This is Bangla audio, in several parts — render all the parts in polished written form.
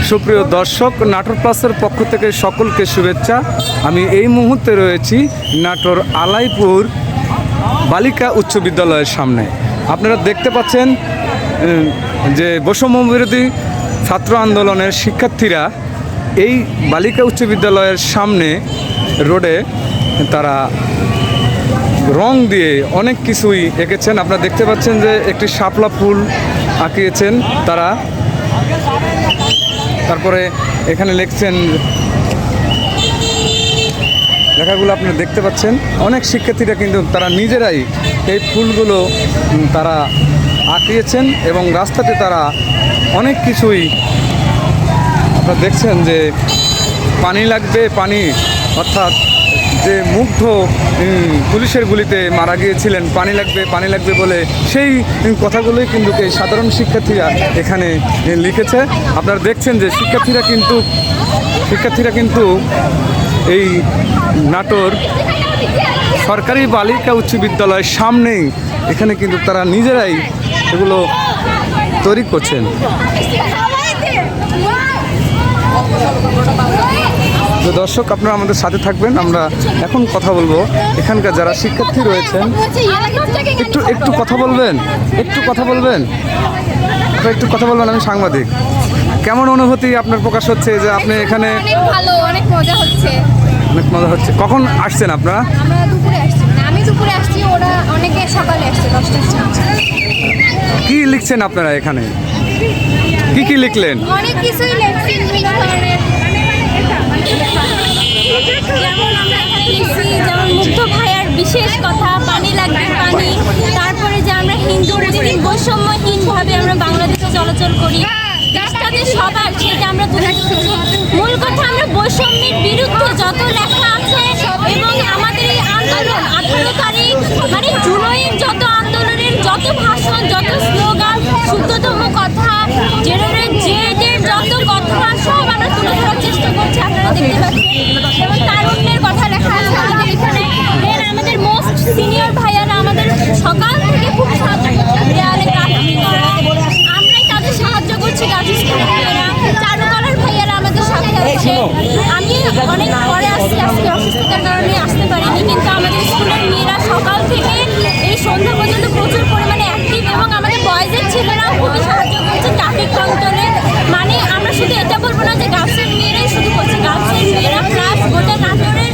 সুপ্রিয় দর্শক, নাটোর প্লাসের পক্ষ থেকে সকলকে শুভেচ্ছা। আমি এই মুহূর্তে রয়েছি নাটোর আলাইপুর বালিকা উচ্চ বিদ্যালয়ের সামনে। আপনারা দেখতে পাচ্ছেন যে বৈষম্য বিরোধী ছাত্র আন্দোলনের শিক্ষার্থীরা এই বালিকা উচ্চ বিদ্যালয়ের সামনে রোডে তারা রং দিয়ে অনেক কিছুই এঁকেছেন। আপনারা দেখতে পাচ্ছেন যে একটি শাপলা ফুল আঁকিয়েছেন তারা। তারপরে এখানে লিখছেন, লেখাগুলো আপনারা দেখতে পাচ্ছেন। অনেক শিক্ষার্থীরা কিন্তু তারা নিজেরাই এই ফুলগুলো তারা আঁকিয়েছেন এবং রাস্তাতে তারা অনেক কিছুই আপনারা দেখছেন যে পানি লাগবে, পানি অর্থাৎ যে মুগ্ধ পুলিশের গুলিতে মারা গিয়েছিলেন, পানি লাগবে বলে সেই কথাগুলোই কিন্তু এই সাধারণ শিক্ষার্থীরা এখানে লিখেছে। আপনারা দেখছেন যে শিক্ষার্থীরা কিন্তু এই নাটোর সরকারি বালিকা উচ্চ বিদ্যালয়ের সামনেই এখানে কিন্তু তারা নিজেরাই এগুলো তৈরি করছেন। তো দর্শক, আপনারা আমাদের সাথে থাকবেন। আমরা এখন কথা বলবো এখানকার যারা শিক্ষার্থী রয়েছেন। একটু কথা বলবেন, আমি সাংবাদিক। কেমন অনুভূতি আপনার প্রকাশ হচ্ছে যে আপনি এখানে? অনেক মজা হচ্ছে। কখন আসছেন আপনারা? আমি দুপুরে আসছি, ওরা অনেকে সকালে আসছে 10টার সময়। কি লিখছেন আপনারা এখানে? কি লিখলেন? অনেক কিছুই লিখছি, যেমন মুগ্ধ ভাইয়ার বিশেষ কথা, পানি লাগবে পানি। তারপরে যে আমরা হিন্দু মুসলিম বৈষম্যহীনভাবে আমরা বাংলাদেশে চলাচল করি, দেশটাতে সবার, সেটা আমরা তুলে ধরেছি। মূল কথা, আমরা বৈষম্যের বিরুদ্ধে যত লেখা আছে এবং আমাদের এই আন্দোলন 18 তারিখ মানে জুলাইয়ের যত আন্দোলনের যত ভাষণ, যত স্লোগান, শুদ্ধতম কথা, জেদের যত কথা সব আমরা তুলে ধরার চেষ্টা করছি। আপনারা দেখতে পাচ্ছেন এবং তারুণ্যের কথা লেখা আছে আমাদের এখানে। আমাদের মোস্ট সিনিয়র ভাইয়ারা আমাদের সকাল থেকে খুব সাহায্য করছে, দেয়ালে কাঠি করা, আমরাই তাদের সাহায্য করছি। গাজী স্কুলের ভাইয়ারা, চারুকলার ভাইয়ারা আমাদের সাথে আছে। আমি অনেক পরে আসছি, আজকে অসুস্থতার কারণে আসতে পারিনি, কিন্তু আমাদের স্কুলের মেয়েরা সকাল থেকে এই সন্ধ্যা পর্যন্ত প্রচুর পরিমাণে অ্যাক্টিভ এবং আমাদের বয়েজের ছেলেরাও খুবই সাহায্য করছে ট্রাফিক কন্ট্রোলে। মানে আমরা শুধু এটা বলবো না যে গার্লসের মেয়েরাই শুধু করছে, গার্লসের মেয়েরা প্লাস গোটা নাটোরের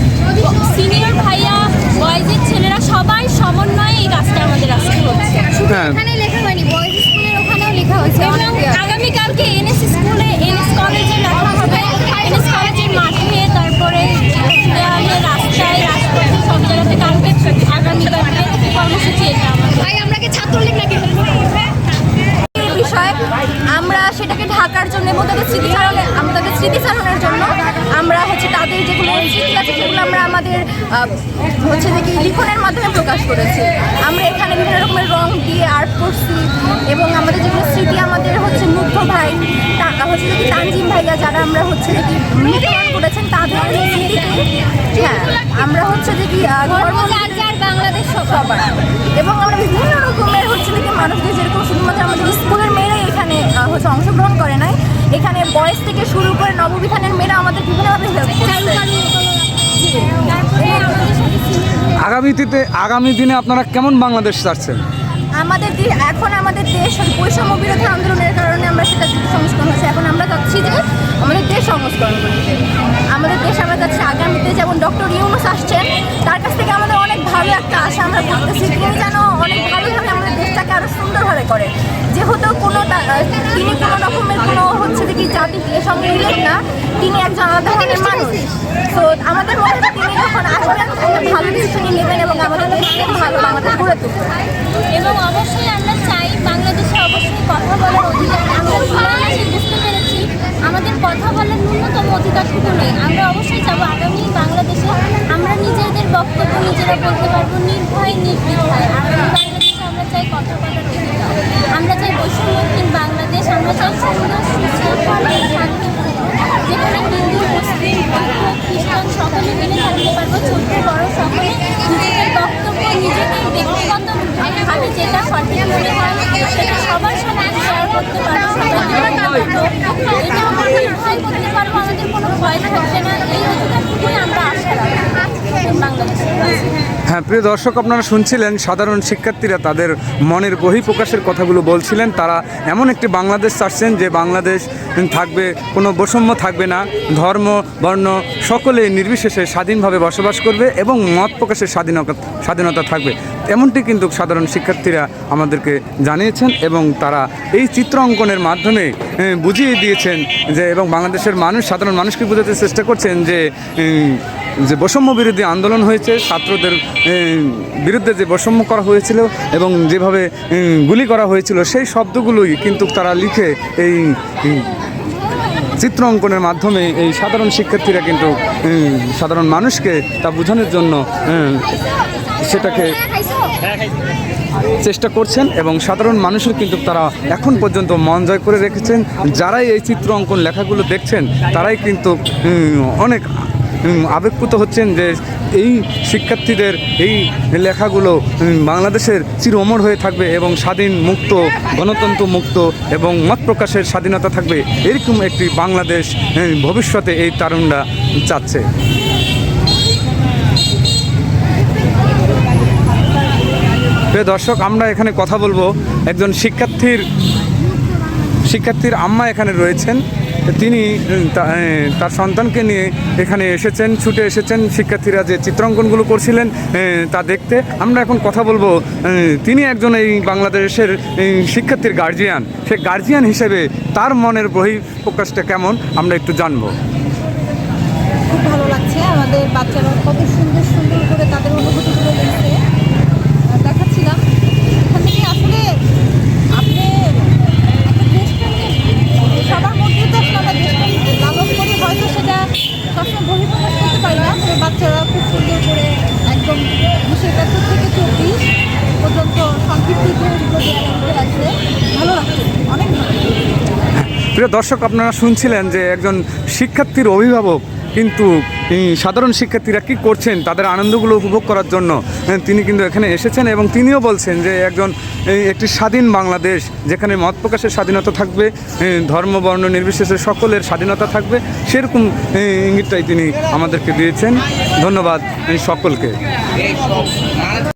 সিনিয়র ভাইয়া, বয়েজের ছেলেরা সবাই সমন্বয়ে এই কাজটা আমাদের আজকে হচ্ছে। শুধু এখানে লেখা হয়নি, বয়েজ স্কুলের ওখানেও লেখা হয়েছে এবং আগামীকালকে এনএস স্কুলে, এনএস কলেজে লেখা হবে, এনএস কলেজের মাঠে, তারপরে দেওয়ালে, রাস্তায়, রাজপথে, সব জায়গাতে কালকে আগামীকালকে কর্মসূচি এটা আমাদের। আমরা কি ছাত্রলীগ নাকি বিষয়, আমরা সেটাকে ঢাকার জন্য এবং তাদের স্মৃতিচারণের জন্য আমরা তাদের যেগুলো স্মৃতি আছে সেগুলো আমরা আমাদের দেখি লিখনের মাধ্যমে প্রকাশ করেছি। আমরা এখানে বিভিন্ন রকমের রং দিয়ে আর্ট করছি এবং আমাদের যেগুলো স্মৃতি, আমাদের মুগ্ধ ভাই, দেখি তানজিম ভাইয়া, যারা আমরা দেখি মৃত্যুবরণ করেছেন, তাদের স্মৃতিতে আমরা দেখি বাংলাদেশ সবার এবং আমরা বিভিন্ন রকমের দেখি মানুষদের, যেরকম শুধুমাত্র আমাদের স্কুলের মেয়েরাই এখানে অংশগ্রহণ করে নাই, এখানে বয়স থেকে শুরু করে নববিধানের মেয়েরা আমাদের বিভিন্নভাবে হেল্প করছে। আগামী দিনে আপনারা কেমন বাংলাদেশ চাচ্ছেন? এখন আমাদের দেশ বৈষম্য বিরোধী আন্দোলনের কারণে আমরা সেটা সংস্করণ হচ্ছে। এখন আমরা চাচ্ছি যে আমাদের দেশ সংস্করণ করতে, আমাদের দেশ আমরা চাচ্ছি আগামীতে যেমন ডক্টর ইউনূস আসছেন, তার কাছ থেকে আমাদের অনেক ভালো একটা আশা আমরা করতেছি। তিনি যেন অনেক ভালোভাবে আমাদের দেশটাকে আরও সুন্দরভাবে করে, যেহেতু তিনি কোনো রকমের কোনো দেখি জাতির সঙ্গে রিলেট না, তিনি একজন আলাদা ধরনের মানুষ। তো আমাদের মনে হয় তিনি যখন আসবেন একটা ভালো ডিসিশন নেবেন এবং আমাদের দেশকে ভালো বাংলাদেশ গড়ে তুলবেন। এবং অবশ্যই আমরা চাই বাংলাদেশে অবশ্যই কথা বলার অধিকার, আমরা বুঝতে পেরেছি আমাদের কথা বলার ন্যূনতম অধিকারটুকু নেই। আমরা অবশ্যই চাবো আগামী বাংলাদেশে আমরা নিজেদের বক্তব্য নিজেরা বলতে পারবো নির্ভয় নির্দ্বিধায়। আগামী বাংলাদেশে আমরা চাই কথা বলার অধিকার, আমরা চাই বৈষম্যহীন বাংলাদেশ, আমরা চাই সুন্দর যেখানে হিন্দু, মুসলিম, খ্রিস্টান সকলে মিলে থাকতে পারবো, ছোট বড় সকলে নিজেদের বক্তব্য, নিজেদের ব্যক্তিগতভাবে যেটা সঠিক মনে হয় সেটা সবার সাথে শেয়ার করতে পারবো। এটা আমরা ভয় করতে পারবো, আমাদের কোনো ভয় থাকবে না, এই অধিকারটুকুই আমরা আশা রাখি বাংলাদেশের কাছে। হ্যাঁ, প্রিয় দর্শক, আপনারা শুনছিলেন সাধারণ শিক্ষার্থীরা তাদের মনের বহিঃপ্রকাশের কথাগুলো বলছিলেন। তারা এমন একটি বাংলাদেশ চাচ্ছেন যে বাংলাদেশ থাকবে, কোনো বৈষম্য থাকবে না, ধর্ম বর্ণ সকলে নির্বিশেষে স্বাধীনভাবে বসবাস করবে এবং মত প্রকাশের স্বাধীনতা থাকবে। এমনটি কিন্তু সাধারণ শিক্ষার্থীরা আমাদেরকে জানিয়েছেন এবং তারা এই চিত্র অঙ্কনের মাধ্যমে বুঝিয়ে দিয়েছেন যে, এবং বাংলাদেশের মানুষ, সাধারণ মানুষকে বোঝাতে চেষ্টা করছেন যে বৈষম্য বিরোধী আন্দোলন হয়েছে, ছাত্রদের বিরুদ্ধে যে বৈষম্য করা হয়েছিল এবং যেভাবে গুলি করা হয়েছিল, সেই শব্দগুলোই কিন্তু তারা লিখে এই চিত্র অঙ্কনের মাধ্যমে এই সাধারণ শিক্ষার্থীরা কিন্তু সাধারণ মানুষকে তা বোঝানোর জন্য সেটাকে চেষ্টা করছেন এবং সাধারণ মানুষের কিন্তু তারা এখন পর্যন্ত মন জয় করে রেখেছেন। যারাই এই চিত্র অঙ্কন লেখাগুলো দেখছেন তারাই কিন্তু অনেক আবেগপ্রুত হচ্ছেন যে এই শিক্ষার্থীদের এই লেখাগুলো বাংলাদেশের চির অমর হয়ে থাকবে এবং স্বাধীন, মুক্ত, গণতন্ত্র মুক্ত এবং মত প্রকাশের স্বাধীনতা থাকবে, এরকম একটি বাংলাদেশ ভবিষ্যতে এই তরুণরা চাচ্ছে। প্রিয় দর্শক, আমরা এখানে কথা বলবো একজন শিক্ষার্থীর আম্মা এখানে রয়েছেন। তিনি তার সন্তানকে নিয়ে এখানে এসেছেন, ছুটে এসেছেন শিক্ষার্থীরা যে চিত্রাঙ্কনগুলো করছিলেন তা দেখতে। আমরা এখন কথা বলবো, তিনি একজন এই বাংলাদেশের শিক্ষার্থীর গার্জিয়ান, সে গার্জিয়ান হিসেবে তার মনের বহিঃপ্রকাশটা কেমন আমরা একটু জানবো। খুব ভালো লাগছে, আমাদের বাচ্চারা কত সুন্দর সুন্দর করে তাদের অনুভূতিগুলো দেখছে দেখাচ্ছিলাম। এখান থেকে আসলে আপনি একটা দেশপ্রেমিক সবার মধ্যে তো আসলে আমরা দেশপ্রেম লালন করি, হয়তো সেটা সবসময় বহিঃপ্রকাশ করতে পারি না, তবে বাচ্চারা খুব সুন্দর করে একদম 1971 থেকে 24 পর্যন্ত সংক্ষিপ্ত ইতিহাসগুলো লাগছে। ভালো লাগছে, অনেক ভালো। প্রিয় দর্শক, আপনারা শুনছিলেন যে একজন শিক্ষার্থীর অভিভাবক কিন্তু সাধারণ শিক্ষার্থীরা কী করছেন তাদের আনন্দগুলো উপভোগ করার জন্য তিনি কিন্তু এখানে এসেছেন এবং তিনিও বলছেন যে একটি স্বাধীন বাংলাদেশ যেখানে মত প্রকাশের স্বাধীনতা থাকবে, ধর্ম বর্ণ নির্বিশেষে সকলের স্বাধীনতা থাকবে, সেরকম ইঙ্গিতটাই তিনি আমাদেরকে দিয়েছেন। ধন্যবাদ সকলকে।